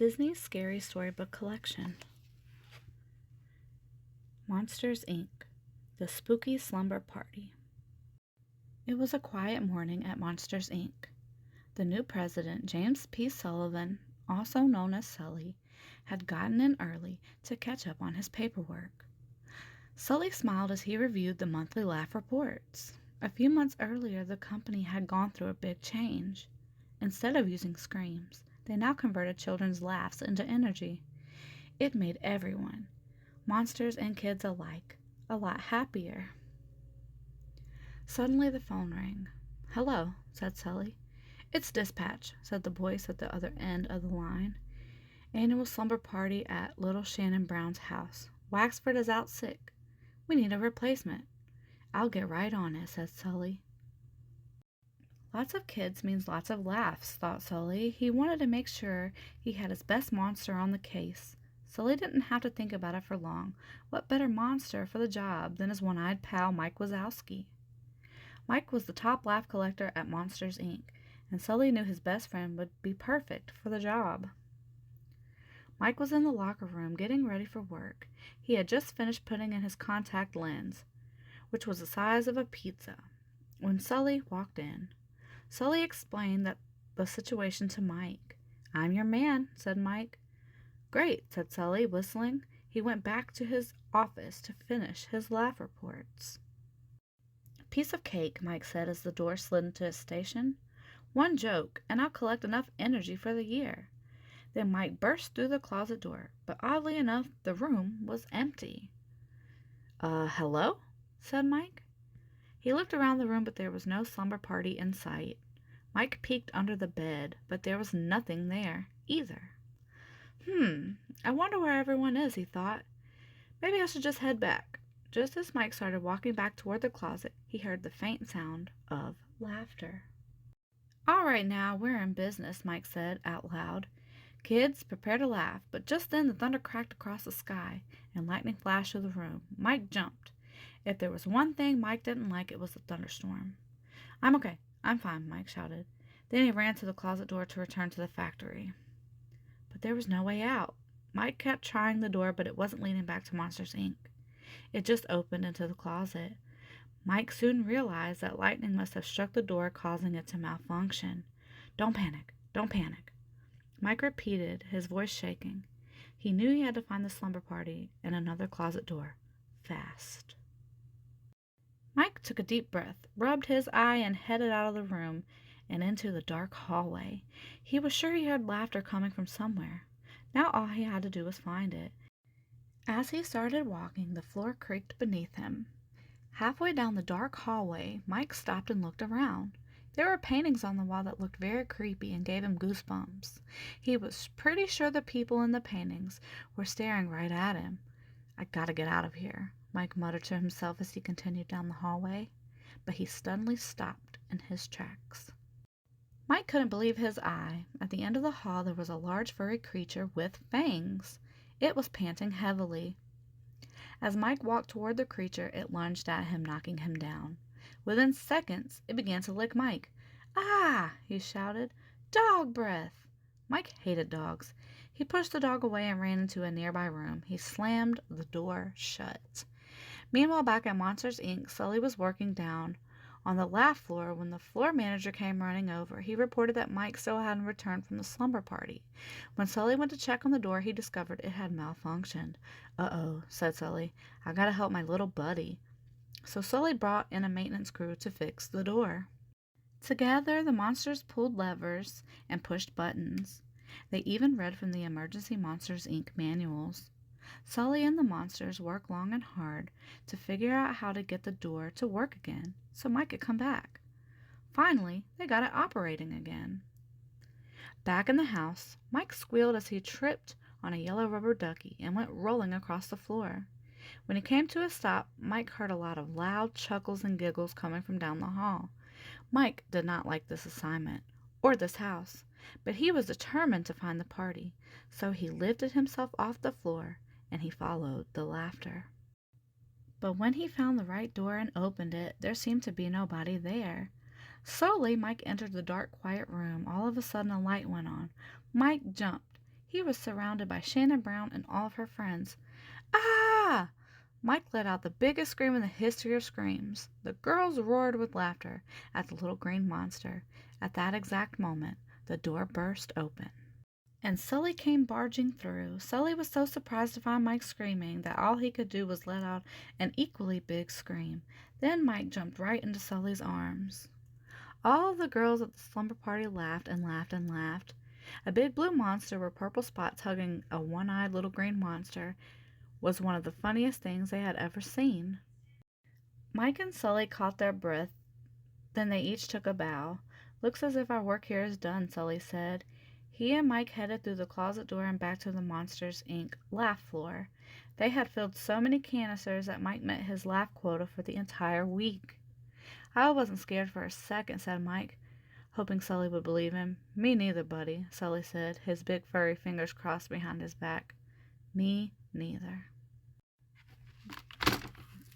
Disney's Scary Storybook Collection. Monsters, Inc. The Spooky Slumber Party. It was a quiet morning at Monsters, Inc. The new president, James P. Sullivan, also known as Sully, had gotten in early to catch up on his paperwork. Sully smiled as he reviewed the monthly laugh reports. A few months earlier, the company had gone through a big change. Instead of using screams, they now converted children's laughs into energy. It made everyone, monsters and kids alike, a lot happier. Suddenly the phone rang. "Hello," said Sully. "It's dispatch," said the voice at the other end of the line. "Annual slumber party at little Shannon Brown's house. Waxford is out sick. We need a replacement." "I'll get right on it," said Sully. Lots of kids means lots of laughs, thought Sully. He wanted to make sure he had his best monster on the case. Sully didn't have to think about it for long. What better monster for the job than his one-eyed pal Mike Wazowski? Mike was the top laugh collector at Monsters, Inc., and Sully knew his best friend would be perfect for the job. Mike was in the locker room getting ready for work. He had just finished putting in his contact lens, which was the size of a pizza, when Sully walked in. Sully explained the situation to Mike. "I'm your man," said Mike. "Great," said Sully, whistling. He went back to his office to finish his laugh reports. "A piece of cake," Mike said as the door slid into his station. "One joke, and I'll collect enough energy for the year." Then Mike burst through the closet door, but oddly enough, the room was empty. Hello?" said Mike. He looked around the room, but there was no slumber party in sight. Mike peeked under the bed, but there was nothing there, either. I wonder where everyone is," he thought. "Maybe I should just head back." Just as Mike started walking back toward the closet, he heard the faint sound of laughter. "All right now, we're in business," Mike said out loud. "Kids, prepare to laugh." But just then the thunder cracked across the sky, and lightning flashed through the room. Mike jumped. If there was one thing Mike didn't like, it was the thunderstorm. "I'm okay. I'm fine," Mike shouted. Then he ran to the closet door to return to the factory. But there was no way out. Mike kept trying the door, but it wasn't leading back to Monsters, Inc. It just opened into the closet. Mike soon realized that lightning must have struck the door, causing it to malfunction. "Don't panic. Don't panic." Mike repeated, his voice shaking. He knew he had to find the slumber party and another closet door. Fast. Mike took a deep breath, rubbed his eye, and headed out of the room and into the dark hallway. He was sure he heard laughter coming from somewhere. Now all he had to do was find it. As he started walking, the floor creaked beneath him. Halfway down the dark hallway, Mike stopped and looked around. There were paintings on the wall that looked very creepy and gave him goosebumps. He was pretty sure the people in the paintings were staring right at him. "I gotta get out of here," Mike muttered to himself as he continued down the hallway. But he suddenly stopped in his tracks. Mike couldn't believe his eye. At the end of the hall there was a large furry creature with fangs. It was panting heavily. As Mike walked toward the creature, it lunged at him, knocking him down. Within seconds, it began to lick Mike. "Ah!" he shouted. "Dog breath!" Mike hated dogs. He pushed the dog away and ran into a nearby room. He slammed the door shut. Meanwhile, back at Monsters, Inc., Sully was working down on the laugh floor when the floor manager came running over. He reported that Mike still hadn't returned from the slumber party. When Sully went to check on the door, he discovered it had malfunctioned. "Uh-oh," said Sully. "I gotta help my little buddy." So Sully brought in a maintenance crew to fix the door. Together, the monsters pulled levers and pushed buttons. They even read from the Emergency Monsters, Inc. manuals. Sully and the monsters worked long and hard to figure out how to get the door to work again so Mike could come back. Finally, they got it operating again. Back in the house, Mike squealed as he tripped on a yellow rubber ducky and went rolling across the floor. When he came to a stop, Mike heard a lot of loud chuckles and giggles coming from down the hall. Mike did not like this assignment, or this house, but he was determined to find the party, so he lifted himself off the floor and he followed the laughter. But when he found the right door and opened it, there seemed to be nobody there. Slowly, Mike entered the dark, quiet room. All of a sudden, a light went on. Mike jumped. He was surrounded by Shannon Brown and all of her friends. Ah! Mike let out the biggest scream in the history of screams. The girls roared with laughter at the little green monster. At that exact moment, the door burst open, and Sully came barging through. Sully was so surprised to find Mike screaming that all he could do was let out an equally big scream. Then Mike jumped right into Sully's arms. All the girls at the slumber party laughed and laughed and laughed. A big blue monster with purple spots hugging a one-eyed little green monster was one of the funniest things they had ever seen. Mike and Sully caught their breath, then they each took a bow. "Looks as if our work here is done," Sully said. He and Mike headed through the closet door and back to the Monsters, Inc. laugh floor. They had filled so many canisters that Mike met his laugh quota for the entire week. "I wasn't scared for a second," said Mike, hoping Sully would believe him. "Me neither, buddy," Sully said, his big furry fingers crossed behind his back. "Me neither."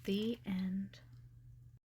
The end.